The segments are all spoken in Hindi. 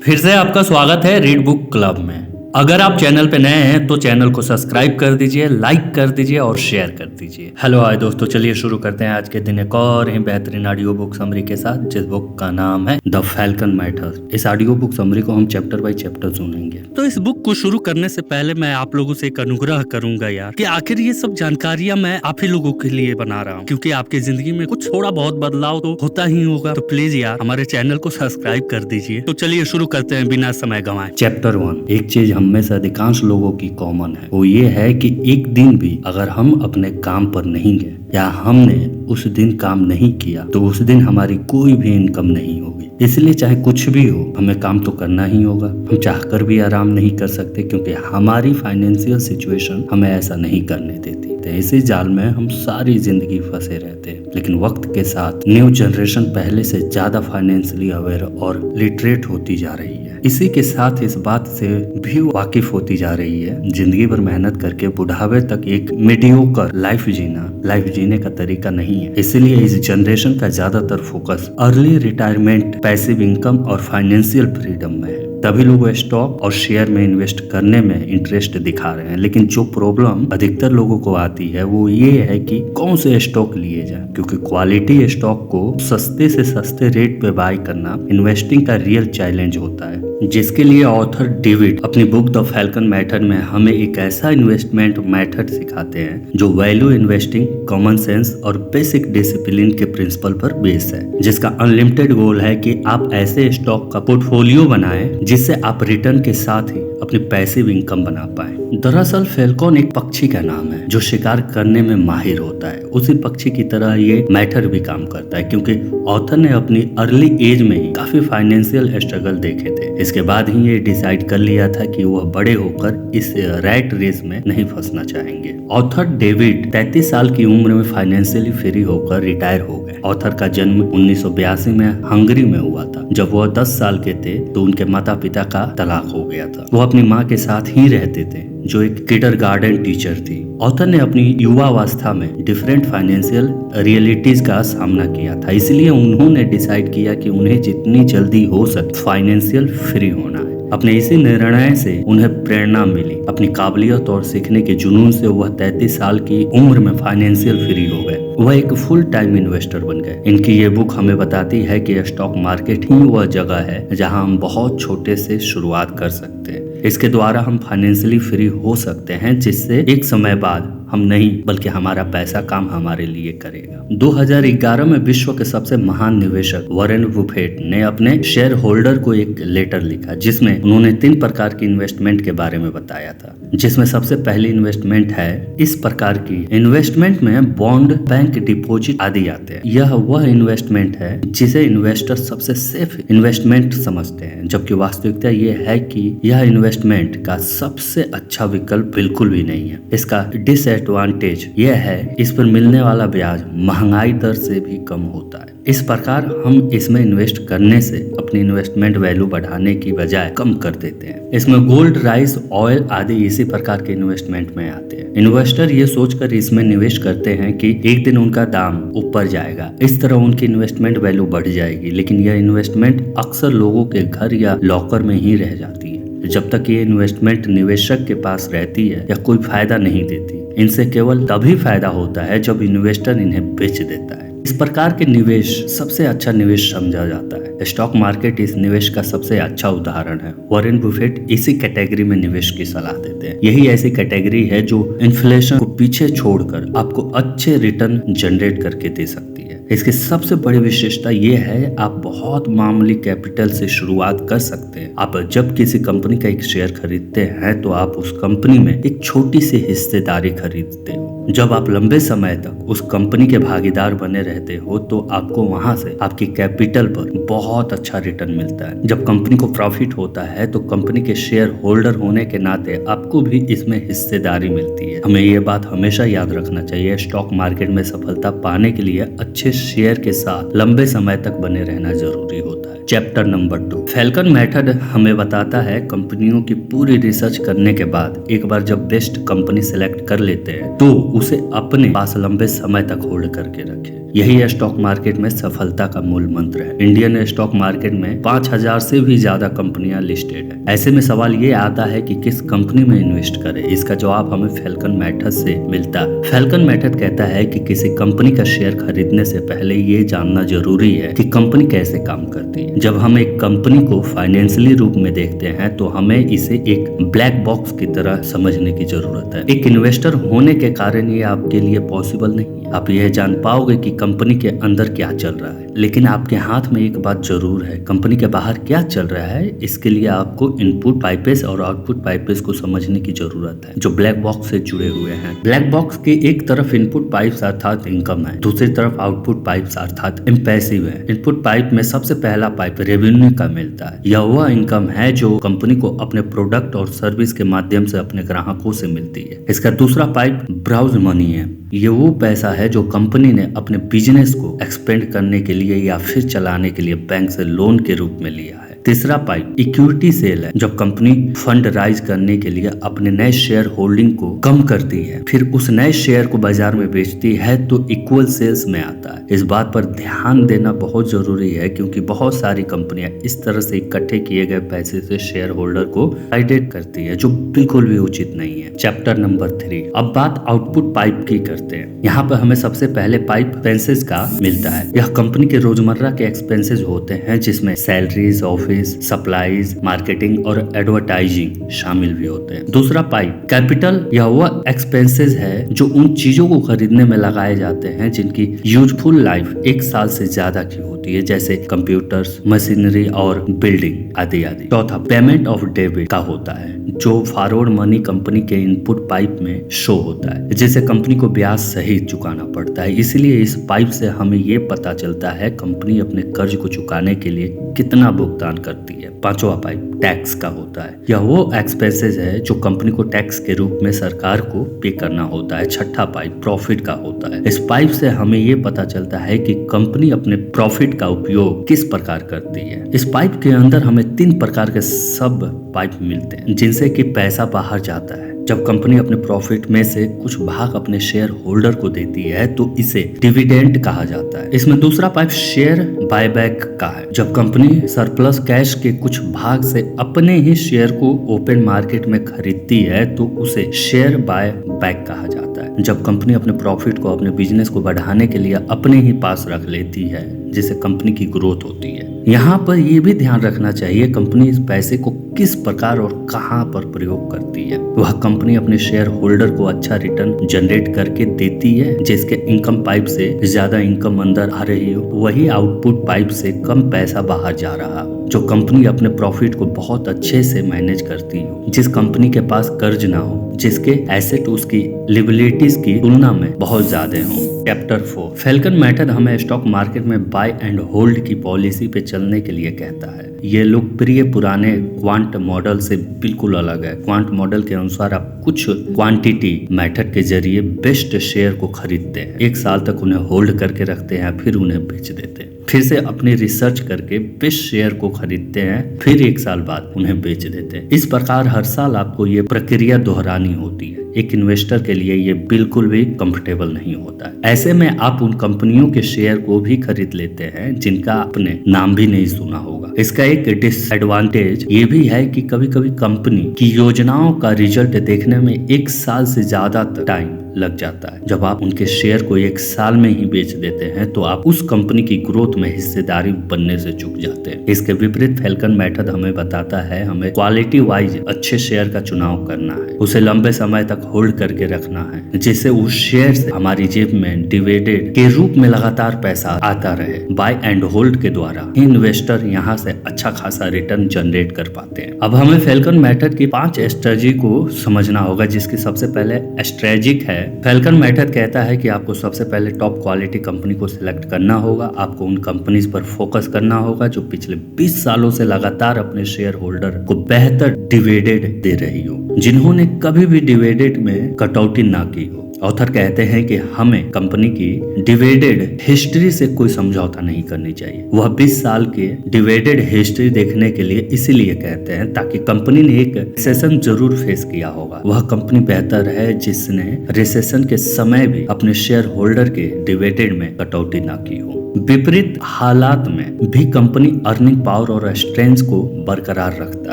फिर से आपका स्वागत है रीड बुक क्लब में। अगर आप चैनल पे नए हैं तो चैनल को सब्सक्राइब कर दीजिए, लाइक कर दीजिए और शेयर कर दीजिए। हेलो हाय दोस्तों, चलिए शुरू करते हैं आज के दिन एक और ही बेहतरीन ऑडियो बुक समरी के साथ, जिस बुक का नाम है द फैल्कन मैटर्स। इस ऑडियो बुक समरी को हम चैप्टर बाय चैप्टर सुनेंगे। तो इस बुक को शुरू करने से पहले मैं आप लोगों से एक अनुग्रह करूंगा यार, कि आखिर ये सब जानकारियां मैं आप ही लोगों के लिए बना रहा हूँ, क्योंकि आपकी जिंदगी में कुछ थोड़ा बहुत बदलाव तो होता ही होगा। तो प्लीज यार हमारे चैनल को सब्सक्राइब कर दीजिए। तो चलिए शुरू करते हैं बिना समय गंवाए। चैप्टर 1। एक चीज हम में से अधिकांश लोगों की कॉमन है, वो ये है कि एक दिन भी अगर हम अपने काम पर नहीं गए या हमने उस दिन काम नहीं किया तो उस दिन हमारी कोई भी इनकम नहीं होगी। इसलिए चाहे कुछ भी हो, हमें काम तो करना ही होगा। हम चाहकर भी आराम नहीं कर सकते, क्योंकि हमारी फाइनेंशियल सिचुएशन हमें ऐसा नहीं करने देती। तो इसी जाल में हम सारी जिंदगी फंसे रहते हैं। लेकिन वक्त के साथ न्यू जनरेशन पहले से ज्यादा फाइनेंशियली अवेयर और लिटरेट होती जा रही है। इसी के साथ इस बात से भी वाकिफ होती जा रही है, जिंदगी भर मेहनत करके बुढ़ावे तक एक मीडियोकर लाइफ जीने का तरीका नहीं है। इसीलिए इस जनरेशन का ज्यादातर focus early retirement, passive income और फाइनेंशियल फ्रीडम में है। तभी लोग स्टॉक और शेयर में इन्वेस्ट करने में इंटरेस्ट दिखा रहे हैं। लेकिन जो प्रॉब्लम अधिकतर लोगों को आती है वो ये है कि कौन से स्टॉक लिए जाए, क्योंकि क्वालिटी स्टॉक को सस्ते से सस्ते रेट पे बाय करना इन्वेस्टिंग का रियल चैलेंज होता है, जिसके लिए ऑथर डेविड अपनी बुक द फैल्कन मेथड में हमें एक ऐसा इन्वेस्टमेंट मेथड सिखाते हैं जो वैल्यू इन्वेस्टिंग, कॉमन सेंस और बेसिक डिसिप्लिन के प्रिंसिपल पर बेस है, जिसका अनलिमिटेड गोल है कि आप ऐसे स्टॉक का पोर्टफोलियो बनाएं जिससे आप रिटर्न के साथ ही अपनी पैसिव इनकम बना पाए। दरअसल फैल्कन एक पक्षी का नाम है जो शिकार करने में माहिर होता है। उसी पक्षी की तरह ये मैटर भी काम करता है, क्योंकि ऑथर ने अपनी अर्ली एज में ही काफी फाइनेंशियल स्ट्रगल देखे थे। इसके बाद ही ये डिसाइड कर लिया था कि वह बड़े होकर इस रैट रेस में नहीं फंसना चाहेंगे। ऑथर डेविड 33 साल की उम्र में फाइनेंशियली फ्री होकर रिटायर हो गए। ऑथर का जन्म 1982 में हंगरी में हुआ था। जब वह 10 साल के थे तो उनके माता पिता का तलाक हो गया था। वो अपनी माँ के साथ ही रहते थे, जो एक किंडरगार्टन टीचर थी। ऑथर ने अपनी युवावस्था में डिफरेंट फाइनेंशियल रियलिटीज का सामना किया था, इसलिए उन्होंने डिसाइड किया कि उन्हें जितनी जल्दी हो सके फाइनेंशियल फ्री होना है। अपने इसी निर्णय से उन्हें प्रेरणा मिली। अपनी काबिलियत और सीखने के जुनून से वह 33 साल की उम्र में फाइनेंशियल फ्री हो गए। वह एक फुल टाइम इन्वेस्टर बन गए। इनकी ये बुक हमें बताती है कि स्टॉक मार्केट ही वह जगह है जहां हम बहुत छोटे से शुरुआत कर सकते हैं। इसके द्वारा हम फाइनेंशियली फ्री हो सकते हैं, जिससे एक समय बाद हम नहीं बल्कि हमारा पैसा काम हमारे लिए करेगा। 2011 में विश्व के सबसे महान निवेशक वॉरेन बुफेट ने अपने शेयर होल्डर को एक लेटर लिखा, जिसमें उन्होंने 3 प्रकार की इन्वेस्टमेंट के बारे में बताया था। जिसमें सबसे पहली इन्वेस्टमेंट है, इस प्रकार की इन्वेस्टमेंट में बॉन्ड, बैंक डिपॉजिट आदि आते हैं। यह वह इन्वेस्टमेंट है जिसे इन्वेस्टर सबसे सेफ इन्वेस्टमेंट समझते हैं, जबकि वास्तविकता यह है कि यह इन्वेस्टमेंट का सबसे अच्छा विकल्प बिल्कुल भी नहीं है। इसका डिसएडवांटेज यह है, इस पर मिलने वाला ब्याज महंगाई दर से भी कम होता है। इस प्रकार हम इसमें इन्वेस्ट करने से अपनी इन्वेस्टमेंट वैल्यू बढ़ाने की बजाय कम कर देते हैं। इसमें गोल्ड, राइस, ऑयल आदि इसी प्रकार के इन्वेस्टमेंट में आते हैं। इन्वेस्टर ये सोचकर इसमें निवेश करते हैं कि एक दिन उनका दाम ऊपर जाएगा, इस तरह उनकी इन्वेस्टमेंट वैल्यू बढ़ जाएगी। लेकिन यह इन्वेस्टमेंट अक्सर लोगों के घर या लॉकर में ही रह जाती है। जब तक ये इन्वेस्टमेंट निवेशक के पास रहती है या कोई फायदा नहीं देती। इनसे केवल तभी फायदा होता है जब इन्वेस्टर इन्हें बेच देता है। इस प्रकार के निवेश सबसे अच्छा निवेश समझा जाता है। स्टॉक मार्केट इस निवेश का सबसे अच्छा उदाहरण है। वॉरेन बुफेट इसी कैटेगरी में निवेश की सलाह देते हैं। यही ऐसी कैटेगरी है जो इन्फ्लेशन को पीछे छोड़कर आपको अच्छे रिटर्न जनरेट करके दे सकती है। इसकी सबसे बड़ी विशेषता ये है, आप बहुत मामूली कैपिटल से शुरुआत कर सकते हैं। आप जब किसी कंपनी का एक शेयर खरीदते हैं तो आप उस कंपनी में एक छोटी सी हिस्सेदारी खरीदते हो। जब आप लंबे समय तक उस कंपनी के भागीदार बने रहते हो तो आपको वहां से आपकी कैपिटल पर बहुत अच्छा रिटर्न मिलता है। जब कंपनी को प्रॉफिट होता है तो कंपनी के शेयर होल्डर होने के नाते आपको भी इसमें हिस्सेदारी मिलती है। हमें ये बात हमेशा याद रखना चाहिए, स्टॉक मार्केट में सफलता पाने के लिए अच्छे शेयर के साथ लंबे समय तक बने रहना जरूरी होता है। Chapter number 2। फैल्कन मेथड हमें बताता है कंपनियों की पूरी रिसर्च करने के बाद एक बार जब बेस्ट कंपनी सिलेक्ट कर लेते हैं तो उसे अपने पास लंबे समय तक होल्ड करके रखें। यही स्टॉक मार्केट में सफलता का मूल मंत्र है। इंडियन स्टॉक मार्केट में 5000 से भी ज्यादा कंपनियां लिस्टेड है। ऐसे में सवाल ये आता है कि किस कंपनी में इन्वेस्ट करें। इसका जवाब हमें फैल्कन मेथड से मिलता है। फैल्कन मेथड कहता है कि किसी कंपनी का शेयर खरीदने से पहले ये जानना जरूरी है कि कंपनी कैसे काम करती है। जब हम एक कंपनी को फाइनेंशियली रूप में देखते हैं तो हमें इसे एक ब्लैक बॉक्स की तरह समझने की जरूरत है। एक इन्वेस्टर होने के कारण ये आपके लिए पॉसिबल नहीं है। आप यह जान पाओगे कि कंपनी के अंदर क्या चल रहा है, लेकिन आपके हाथ में एक बात जरूर है, कंपनी के बाहर क्या चल रहा है। इसके लिए आपको इनपुट पाइपेज और आउटपुट पाइपेज को समझने की जरूरत है, जो ब्लैक बॉक्स से जुड़े हुए हैं। ब्लैक बॉक्स के एक तरफ इनपुट पाइप्स अर्थात इनकम है, दूसरी तरफ आउटपुट पाइप्स अर्थात इम्पैसिव है। इनपुट पाइप में सबसे पहला पाइप रेवेन्यू का मिलता है। यह वह इनकम है जो कंपनी को अपने प्रोडक्ट और सर्विस के माध्यम से अपने ग्राहकों से मिलती है। इसका दूसरा पाइप ब्राउज मनी है। ये वो पैसा है जो कंपनी ने अपने बिजनेस को एक्सपेंड करने के लिए या फिर चलाने के लिए बैंक से लोन के रूप में लिया है। तीसरा पाइप इक्विटी सेल है। जब कंपनी फंड राइज करने के लिए अपने नए शेयर होल्डिंग को कम करती है, फिर उस नए शेयर को बाजार में बेचती है, तो इक्वल सेल्स में आता है। इस बात पर ध्यान देना बहुत जरूरी है, क्योंकि बहुत सारी कंपनियां इस तरह से इकट्ठे किए गए पैसे से शेयर होल्डर को डाइल्यूट करती है, जो बिल्कुल भी उचित नहीं है। Chapter number 3। अब बात आउटपुट पाइप की करते हैं। यहाँ पर हमें सबसे पहले पाइप एक्सपेंसेस का मिलता है। यह कंपनी के रोजमर्रा के एक्सपेंसेस होते हैं, जिसमें सैलरीज, ऑफिस, सप्लाईज, मार्केटिंग और एडवर्टाइजिंग शामिल भी होते हैं। दूसरा पाइप कैपिटल। यह वह एक्सपेंसेस है जो उन चीजों को खरीदने में लगाए जाते हैं जिनकी यूजफुल लाइफ 1 साल से ज्यादा की होती है, जैसे कंप्यूटर्स, मशीनरी और बिल्डिंग आदि आदि। चौथा पेमेंट ऑफ डेबिट का होता है, जो फॉरवर्ड मनी कंपनी के इनपुट पाइप में शो होता है, जिसे कंपनी को ब्याज सहित चुकाना पड़ता है। इसलिए इस पाइप से हमें ये पता चलता है कंपनी अपने कर्ज को चुकाने के लिए कितना भुगतान करती है। पांचवा पाइप टैक्स का होता है। यह वो एक्सपेंसेस है जो कंपनी को टैक्स के रूप में सरकार को पे करना होता है। छठा पाइप प्रॉफिट का होता है। इस पाइप से हमें ये पता चलता है कि कंपनी अपने प्रॉफिट का उपयोग किस प्रकार करती है। इस पाइप के अंदर हमें 3 प्रकार के सब पाइप मिलते हैं, जिनसे कि पैसा बाहर जाता है। जब कंपनी अपने प्रॉफिट में से कुछ भाग अपने शेयर होल्डर को देती है तो इसे डिविडेंड कहा जाता है। इसमें दूसरा पाइप शेयर बायबैक का है। जब कंपनी सरप्लस कैश के कुछ भाग से अपने ही शेयर को ओपन मार्केट में खरीदती है तो उसे शेयर बाय बैक कहा जाता है। जब कंपनी अपने प्रॉफिट को अपने बिजनेस को बढ़ाने के लिए अपने ही पास रख लेती है, जिससे कंपनी की ग्रोथ होती है। यहाँ पर यह भी ध्यान रखना चाहिए कंपनी इस पैसे को किस प्रकार और कहां पर प्रयोग करती है। वह कंपनी अपने शेयर होल्डर को अच्छा रिटर्न जनरेट करके देती है, जिसके इनकम पाइप से ज्यादा इनकम अंदर आ रही हो, वही आउटपुट पाइप से कम पैसा बाहर जा रहा हो। जो कंपनी अपने प्रॉफिट को बहुत अच्छे से मैनेज करती हो, जिस कंपनी के पास कर्ज ना हो, जिसके एसेट उसकी लिबिलिटीज की तुलना में बहुत ज्यादा हो। चैप्टर 4। फैल्कन मेथड हमें स्टॉक मार्केट में बाय एंड होल्ड की पॉलिसी पे चलने के लिए कहता है। ये लोकप्रिय पुराने क्वांट मॉडल से बिल्कुल अलग है। क्वांट मॉडल के अनुसार आप कुछ क्वांटिटी मेथड के जरिए बेस्ट शेयर को खरीदते हैं, 1 साल तक उन्हें होल्ड करके रखते हैं, फिर उन्हें बेच देते हैं। फिर से अपनी रिसर्च करके बेस्ट शेयर को खरीदते हैं, फिर 1 साल बाद उन्हें बेच देते हैं। इस प्रकार हर साल आपको ये प्रक्रिया दोहरानी होती है। एक इन्वेस्टर के लिए ये बिल्कुल भी कंफर्टेबल नहीं होता है। ऐसे में आप उन कंपनियों के शेयर को भी खरीद लेते हैं जिनका आपने नाम भी नहीं सुना होगा। इसका एक डिसएडवांटेज ये भी है कि कभी कभी कंपनी की योजनाओं का रिजल्ट देखने में 1 साल से ज्यादा टाइम लग जाता है। जब आप उनके शेयर को 1 साल में ही बेच देते हैं तो आप उस कंपनी की ग्रोथ में हिस्सेदारी बनने से चूक जाते हैं। इसके विपरीत फैल्कन मेथड हमें बताता है हमें क्वालिटी वाइज अच्छे शेयर का चुनाव करना है, उसे लंबे समय तक होल्ड करके रखना है, जिससे उस शेयर से हमारी जेब में डिविडेंड के रूप में लगातार पैसा आता रहे। बाय एंड होल्ड के द्वारा इन्वेस्टर यहाँ से अच्छा खासा रिटर्न जनरेट कर पाते हैं। अब हमें फैल्कन मेथड की 5 स्ट्रेटजी को समझना होगा, जिसकी सबसे पहले स्ट्रेटेजिक है। फैल्कन मेथड कहता है कि आपको सबसे पहले टॉप क्वालिटी कंपनी को सिलेक्ट करना होगा। आपको उन कंपनीज पर फोकस करना होगा जो पिछले 20 सालों से लगातार अपने शेयर होल्डर को बेहतर डिविडेंड दे रही हो, जिन्होंने कभी भी डिविडेंड में कटौती ना की हो। ऑथर कहते हैं कि हमें कंपनी की डिविडेंड हिस्ट्री से कोई समझौता नहीं करनी चाहिए। वह 20 साल के डिविडेंड हिस्ट्री देखने के लिए इसीलिए कहते हैं ताकि कंपनी ने एक रिसेशन जरूर फेस किया होगा। वह कंपनी बेहतर है जिसने रिसेशन के समय भी अपने शेयर होल्डर के डिविडेंड में कटौती ना की हो। विपरीत हालात में भी कंपनी अर्निंग पावर और स्ट्रेंथ को बरकरार रखता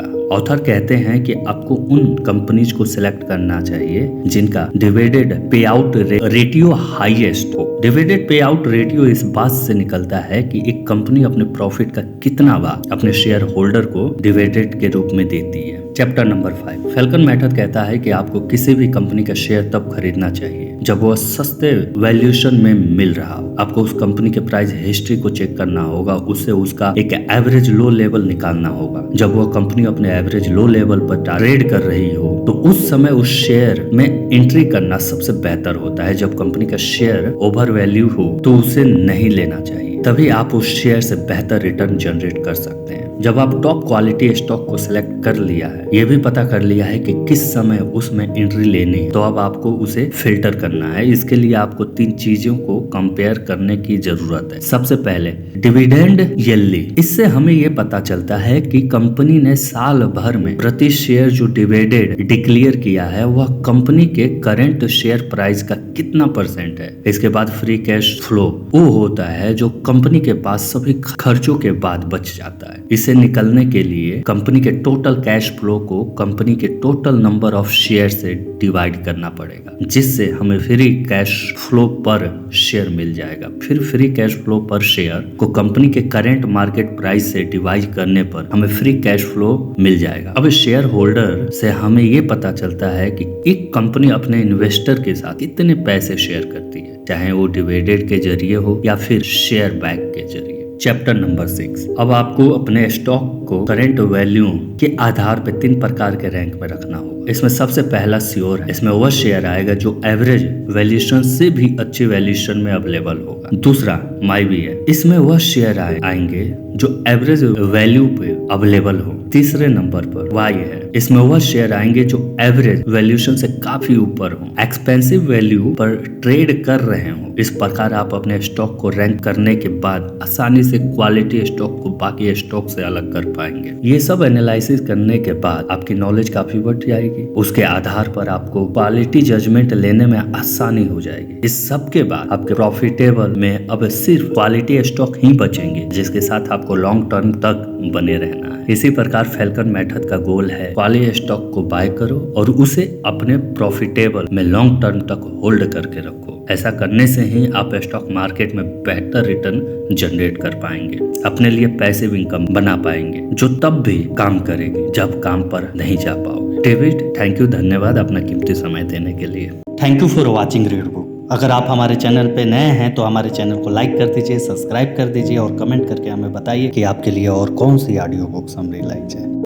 है। ऑथर कहते हैं कि आपको उन कंपनीज को सिलेक्ट करना चाहिए जिनका dividend pay out ratio highest हो। डिविडेंड पे आउट रेटियो इस बात से निकलता है कि एक कंपनी अपने प्रॉफिट का कितना भाग अपने शेयर होल्डर को डिविडेंड के रूप में देती है। चैप्टर नंबर 5 फैल्कन मेथड कहता है कि आपको किसी भी कंपनी का शेयर तब खरीदना चाहिए जब वह सस्ते वैल्यूएशन में मिल रहा हो। आपको उस कंपनी के प्राइस हिस्ट्री को चेक करना होगा, उससे उसका एक एवरेज लो लेवल निकालना होगा। जब वह कंपनी अपने एवरेज लो लेवल पर ट्रेड कर रही हो तो उस समय उस शेयर में एंट्री करना सबसे बेहतर होता है। जब कंपनी का शेयर ओवर वैल्यू हो तो उसे नहीं लेना चाहिए, तभी आप उस शेयर से बेहतर रिटर्न जनरेट कर सकते हैं। जब आप टॉप क्वालिटी स्टॉक को सिलेक्ट कर लिया है, ये भी पता कर लिया है कि किस समय उसमें एंट्री लेनी है, तो अब आपको उसे फिल्टर करना है। इसके लिए आपको 3 चीजों को कंपेयर करने की जरूरत है। सबसे पहले डिविडेंड यील्ड। इससे हमें ये पता चलता है कि कंपनी ने साल भर में प्रति शेयर जो डिविडेंड डिक्लेयर किया है वह कंपनी के करंट शेयर प्राइस का कितना % है। इसके बाद फ्री कैश फ्लो वो होता है जो कंपनी के पास सभी खर्चों के बाद बच जाता है। इसे निकलने के लिए कंपनी के टोटल कैश फ्लो को कंपनी के टोटल नंबर ऑफ शेयर से डिवाइड करना पड़ेगा, जिससे हमें फ्री कैश फ्लो पर शेयर मिल जाएगा। फिर फ्री कैश फ्लो पर शेयर को कंपनी के करंट मार्केट प्राइस से डिवाइड करने पर हमें फ्री कैश फ्लो मिल जाएगा। अब शेयर होल्डर से हमें ये पता चलता है कि एक कंपनी अपने इन्वेस्टर के साथ कितने पैसे शेयर करती है, चाहे वो डिविडेंड के जरिए हो या फिर शेयर बैक के जरिए। चैप्टर नंबर 6 अब आपको अपने स्टॉक को करंट वैल्यू के आधार पर 3 प्रकार के रैंक में रखना होगा। इसमें सबसे पहला श्योर है, इसमें वह शेयर आएगा जो एवरेज वैल्यूएशन से भी अच्छी वैल्यूएशन में अवेलेबल होगा। दूसरा माई भी है, इसमें वह शेयर आएंगे जो एवरेज वैल्यू पे अवेलेबल हो। तीसरे नंबर पर वाई है, इसमें वह शेयर आएंगे जो एवरेज वैल्यूएशन से काफी ऊपर हो, एक्सपेंसिव वैल्यू पर ट्रेड कर रहे हो। इस प्रकार आप अपने स्टॉक को रैंक करने के बाद आसानी से क्वालिटी स्टॉक को बाकी स्टॉक से अलग कर पाएंगे। ये सब एनालिसिस करने के बाद आपकी नॉलेज काफी बढ़ जाएगी। उसके आधार पर आपको क्वालिटी जजमेंट लेने में आसानी हो जाएगी। इस सब के बाद आपके प्रॉफिटेबल में अब सिर्फ क्वालिटी स्टॉक ही बचेंगे जिसके साथ आपको लॉन्ग टर्म तक बने रहना है। इसी प्रकार फैल्कन मेथड का गोल है क्वालिटी स्टॉक को बाय करो और उसे अपने प्रॉफिटेबल में लॉन्ग टर्म तक होल्ड करके रखो। ऐसा करने से ही आप स्टॉक मार्केट में बेहतर रिटर्न जनरेट कर पाएंगे, अपने लिए पैसिव इनकम बना पाएंगे जो तब भी काम करेगी जब काम पर नहीं जा पाओगे। डेविड, थैंक यू, धन्यवाद अपना कीमती समय देने के लिए। Thank you for watching read book. अगर आप हमारे चैनल पे नए हैं तो हमारे चैनल को लाइक कर दीजिए, सब्सक्राइब कर दीजिए और कमेंट करके हमें बताइए कि आपके लिए और कौन सी ऑडियो बुक्स हम लाई जाए।